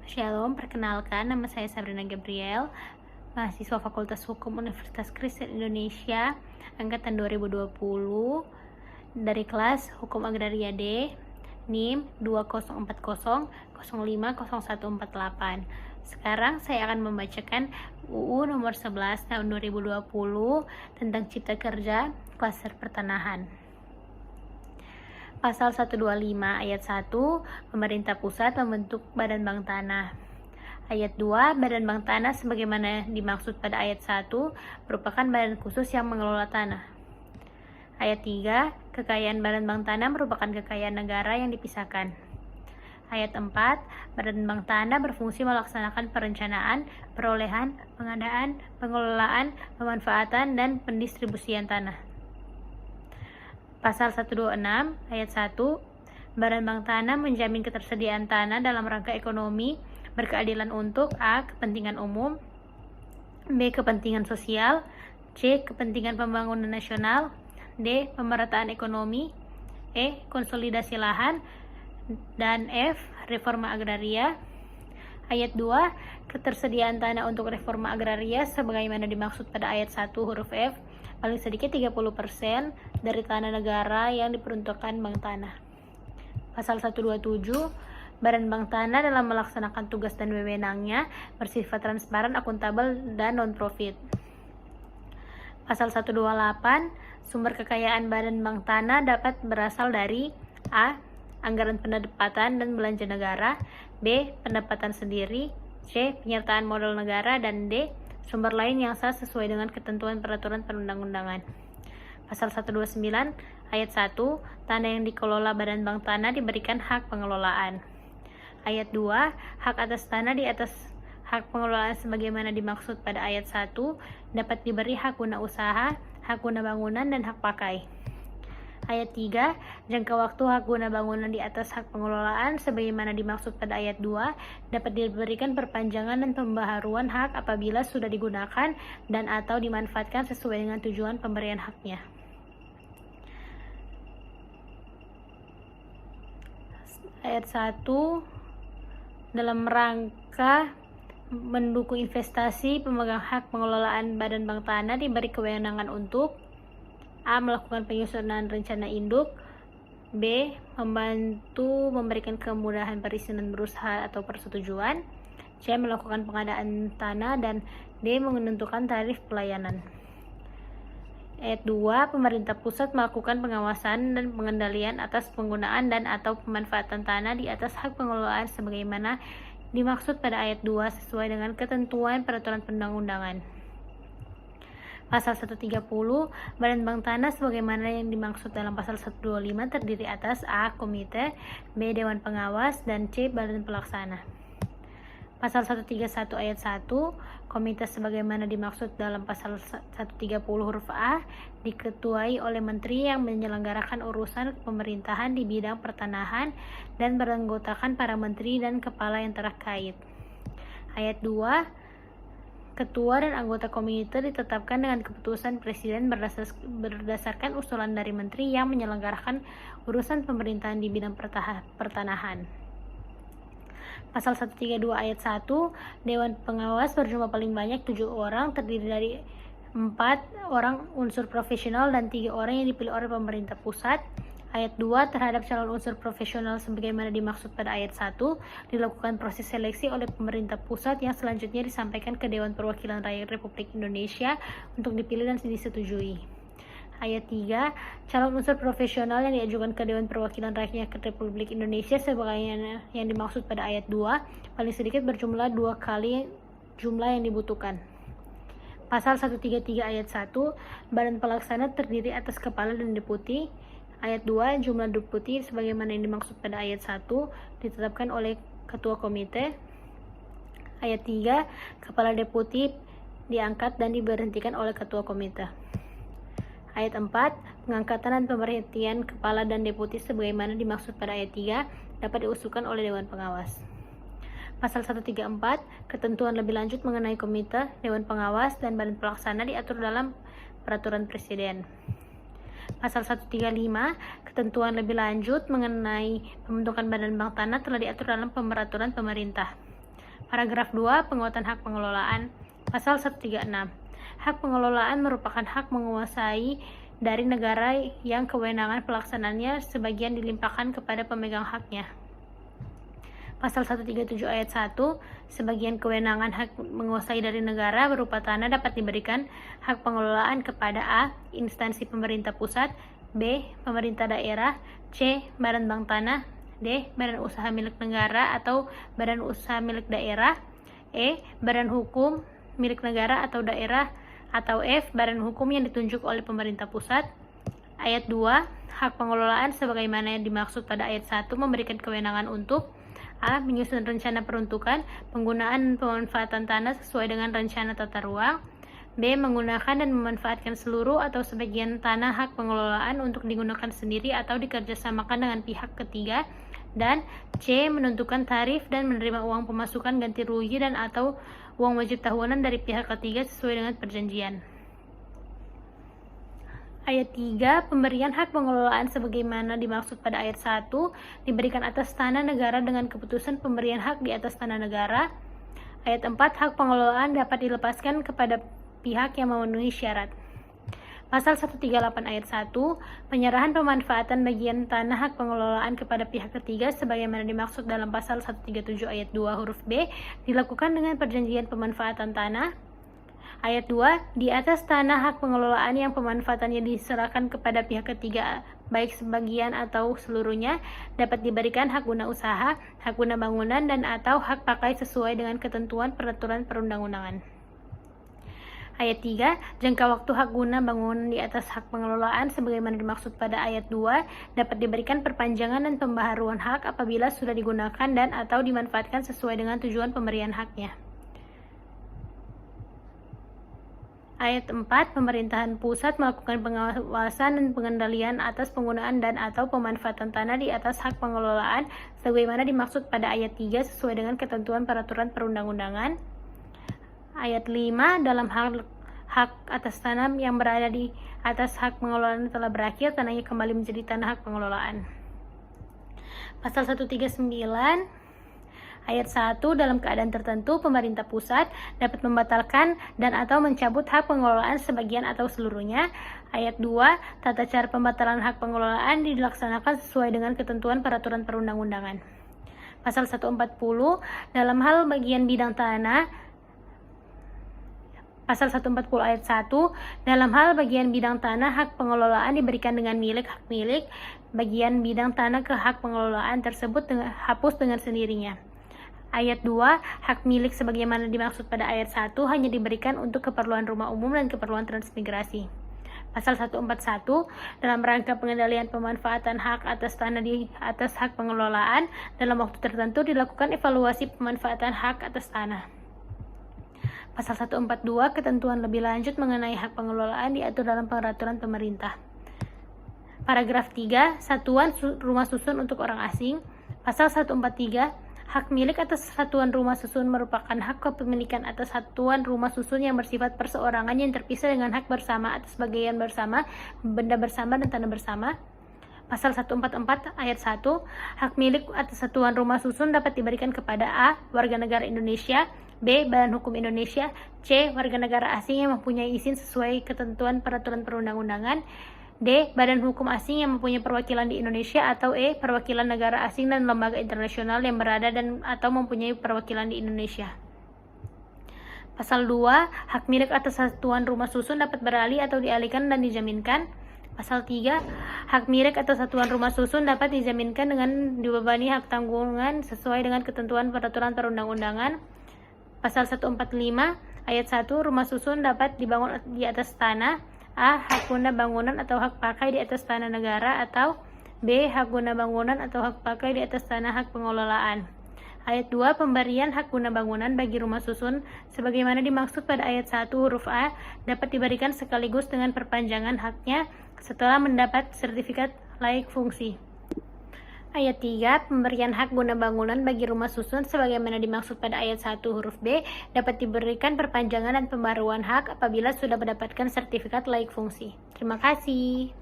Shalom, perkenalkan nama saya Sabrina Gabriel, mahasiswa Fakultas Hukum Universitas Kristen Indonesia, angkatan 2020, dari kelas Hukum Agraria D, NIM 2040050148. Sekarang saya akan membacakan UU nomor 11 tahun 2020 tentang Cipta Kerja Klaster Pertanahan. Pasal 125 ayat 1, pemerintah pusat membentuk Badan Bank Tanah. Ayat 2, Badan Bank Tanah sebagaimana dimaksud pada ayat 1 merupakan badan khusus yang mengelola tanah. Ayat 3, kekayaan Badan Bank Tanah merupakan kekayaan negara yang dipisahkan. Ayat 4, Badan Bank Tanah berfungsi melaksanakan perencanaan, perolehan, pengadaan, pengelolaan, pemanfaatan, dan pendistribusian tanah. Pasal 126 ayat 1, Badan Bank Tanah menjamin ketersediaan tanah dalam rangka ekonomi berkeadilan untuk A. kepentingan umum, B. kepentingan sosial, C. kepentingan pembangunan nasional, D. pemerataan ekonomi, E. konsolidasi lahan, dan F. reforma agraria. Ayat 2, ketersediaan tanah untuk reforma agraria sebagaimana dimaksud pada ayat 1 huruf F, paling sedikit 30% dari tanah negara yang diperuntukkan Bank Tanah. Pasal 127, Badan Bank Tanah dalam melaksanakan tugas dan wewenangnya bersifat transparan, akuntabel, dan non-profit. Pasal 128, sumber kekayaan Badan Bank Tanah dapat berasal dari A. anggaran pendapatan dan belanja negara, B. pendapatan sendiri, C. penyertaan modal negara, dan D. sumber lain yang sah sesuai dengan ketentuan peraturan perundang-undangan. Pasal 129 ayat 1, tanah yang dikelola Badan Bank Tanah diberikan hak pengelolaan. Ayat 2, hak atas tanah di atas hak pengelolaan sebagaimana dimaksud pada ayat 1 dapat diberi hak guna usaha, hak guna bangunan, dan hak pakai. Ayat 3, jangka waktu hak guna bangunan di atas hak pengelolaan sebagaimana dimaksud pada ayat 2 dapat diberikan perpanjangan dan pembaharuan hak apabila sudah digunakan dan atau dimanfaatkan sesuai dengan tujuan pemberian haknya. Ayat 1, dalam rangka mendukung investasi, pemegang hak pengelolaan Badan Bank Tanah diberi kewenangan untuk A. melakukan penyusunan rencana induk, B. membantu memberikan kemudahan perizinan berusaha atau persetujuan, C. melakukan pengadaan tanah, dan D. menentukan tarif pelayanan. Ayat 2, pemerintah pusat melakukan pengawasan dan pengendalian atas penggunaan dan atau pemanfaatan tanah di atas hak pengelolaan sebagaimana dimaksud pada ayat 2 sesuai dengan ketentuan peraturan perundang-undangan. Pasal 130, Badan Bank Tanah sebagaimana yang dimaksud dalam pasal 125 terdiri atas A. komite, B. dewan pengawas, dan C. badan pelaksana. Pasal 131 ayat 1, komite sebagaimana dimaksud dalam pasal 130 huruf A diketuai oleh menteri yang menyelenggarakan urusan pemerintahan di bidang pertanahan dan beranggotakan para menteri dan kepala yang terkait. Ayat 2, ketua dan anggota komite ditetapkan dengan keputusan presiden berdasarkan usulan dari menteri yang menyelenggarakan urusan pemerintahan di bidang pertanahan. Pasal 132 ayat 1, Dewan Pengawas berjumlah paling banyak 7 orang, terdiri dari 4 orang unsur profesional dan 3 orang yang dipilih oleh pemerintah pusat. Ayat 2, terhadap calon unsur profesional sebagaimana dimaksud pada ayat 1, dilakukan proses seleksi oleh pemerintah pusat yang selanjutnya disampaikan ke Dewan Perwakilan Rakyat Republik Indonesia untuk dipilih dan disetujui. Ayat 3, calon unsur profesional yang diajukan ke Dewan Perwakilan Rakyat Republik Indonesia sebagaimana yang dimaksud pada ayat 2, paling sedikit berjumlah 2 kali jumlah yang dibutuhkan. Pasal 133 ayat 1, Badan Pelaksana terdiri atas kepala dan deputi. Ayat 2, jumlah deputi sebagaimana yang dimaksud pada ayat 1 ditetapkan oleh ketua komite. Ayat 3, kepala deputi diangkat dan diberhentikan oleh ketua komite. Ayat 4, pengangkatan dan pemberhentian kepala dan deputi sebagaimana dimaksud pada ayat 3 dapat diusulkan oleh Dewan Pengawas. Pasal 134, ketentuan lebih lanjut mengenai komite, Dewan Pengawas, dan Badan Pelaksana diatur dalam peraturan presiden. Pasal 135, ketentuan lebih lanjut mengenai pembentukan Badan Bank Tanah telah diatur dalam peraturan pemerintah. Paragraf 2, penguatan hak pengelolaan. Pasal 136. Hak pengelolaan merupakan hak menguasai dari negara yang kewenangan pelaksanaannya sebagian dilimpahkan kepada pemegang haknya. Pasal 137 ayat 1, sebagian kewenangan hak menguasai dari negara berupa tanah dapat diberikan hak pengelolaan kepada A. Instansi pemerintah pusat, B. Pemerintah daerah, C. Badan bank tanah, D. Badan usaha milik negara atau badan usaha milik daerah, E. Badan hukum milik negara atau daerah, atau F. Badan hukum yang ditunjuk oleh pemerintah pusat. Ayat 2, hak pengelolaan sebagaimana yang dimaksud pada ayat 1 memberikan kewenangan untuk A. Menyusun rencana peruntukan, penggunaan dan pemanfaatan tanah sesuai dengan rencana tata ruang, B. Menggunakan dan memanfaatkan seluruh atau sebagian tanah hak pengelolaan untuk digunakan sendiri atau dikerjasamakan dengan pihak ketiga, dan C. Menentukan tarif dan menerima uang pemasukan ganti rugi dan atau uang wajib tahunan dari pihak ketiga sesuai dengan perjanjian. Ayat 3, pemberian hak pengelolaan sebagaimana dimaksud pada ayat 1 diberikan atas tanah negara dengan keputusan pemberian hak di atas tanah negara. Ayat 4, hak pengelolaan dapat dilepaskan kepada pihak yang memenuhi syarat. Pasal 138 ayat 1, penyerahan pemanfaatan bagian tanah hak pengelolaan kepada pihak ketiga sebagaimana dimaksud dalam pasal 137 ayat 2 huruf B dilakukan dengan perjanjian pemanfaatan tanah. Ayat 2, di atas tanah hak pengelolaan yang pemanfaatannya diserahkan kepada pihak ketiga baik sebagian atau seluruhnya dapat diberikan hak guna usaha, hak guna bangunan dan atau hak pakai sesuai dengan ketentuan peraturan perundang-undangan. Ayat 3, jangka waktu hak guna bangunan di atas hak pengelolaan sebagaimana dimaksud pada ayat 2 dapat diberikan perpanjangan dan pembaharuan hak apabila sudah digunakan dan atau dimanfaatkan sesuai dengan tujuan pemberian haknya. Ayat 4, pemerintahan pusat melakukan pengawasan dan pengendalian atas penggunaan dan atau pemanfaatan tanah di atas hak pengelolaan sebagaimana dimaksud pada ayat 3 sesuai dengan ketentuan peraturan perundang-undangan. Ayat 5, dalam hak atas tanah yang berada di atas hak pengelolaan telah berakhir, tanahnya kembali menjadi tanah hak pengelolaan. Pasal 139 ayat 1, dalam keadaan tertentu pemerintah pusat dapat membatalkan dan atau mencabut hak pengelolaan sebagian atau seluruhnya. Ayat 2, tata cara pembatalan hak pengelolaan dilaksanakan sesuai dengan ketentuan peraturan perundang-undangan. Pasal 140, dalam hal bagian bidang tanah Pasal 140 ayat 1, dalam hal bagian bidang tanah hak pengelolaan diberikan dengan hak milik, bagian bidang tanah ke hak pengelolaan tersebut hapus dengan sendirinya. Ayat 2, hak milik sebagaimana dimaksud pada ayat 1 hanya diberikan untuk keperluan rumah umum dan keperluan transmigrasi. Pasal 141, dalam rangka pengendalian pemanfaatan hak atas tanah di atas hak pengelolaan, dalam waktu tertentu dilakukan evaluasi pemanfaatan hak atas tanah. Pasal 142, ketentuan lebih lanjut mengenai hak pengelolaan diatur dalam peraturan pemerintah. Paragraf 3, satuan rumah susun untuk orang asing. Pasal 143, hak milik atas satuan rumah susun merupakan hak kepemilikan atas satuan rumah susun yang bersifat perseorangan yang terpisah dengan hak bersama atas bagian bersama, benda bersama, dan tanah bersama. Pasal 144 ayat 1, hak milik atas satuan rumah susun dapat diberikan kepada A. warga negara Indonesia, B. Badan Hukum Indonesia, C. warga negara asing yang mempunyai izin sesuai ketentuan peraturan perundang-undangan, D. Badan hukum asing yang mempunyai perwakilan di Indonesia, atau E. perwakilan negara asing dan lembaga internasional yang berada dan atau mempunyai perwakilan di Indonesia. Pasal 2, hak milik atas satuan rumah susun dapat beralih atau dialihkan dan dijaminkan. Pasal 3, hak milik atas satuan rumah susun dapat dijaminkan dengan dibebani hak tanggungan sesuai dengan ketentuan peraturan perundang-undangan. Pasal 145 ayat 1, rumah susun dapat dibangun di atas tanah A. hak guna bangunan atau hak pakai di atas tanah negara, atau B. hak guna bangunan atau hak pakai di atas tanah hak pengelolaan. Ayat 2, pemberian hak guna bangunan bagi rumah susun sebagaimana dimaksud pada ayat 1 huruf A dapat diberikan sekaligus dengan perpanjangan haknya setelah mendapat sertifikat layak fungsi. Ayat 3, pemberian hak guna bangunan bagi rumah susun sebagaimana dimaksud pada ayat 1 huruf B dapat diberikan perpanjangan dan pembaruan hak apabila sudah mendapatkan sertifikat layak fungsi. Terima kasih.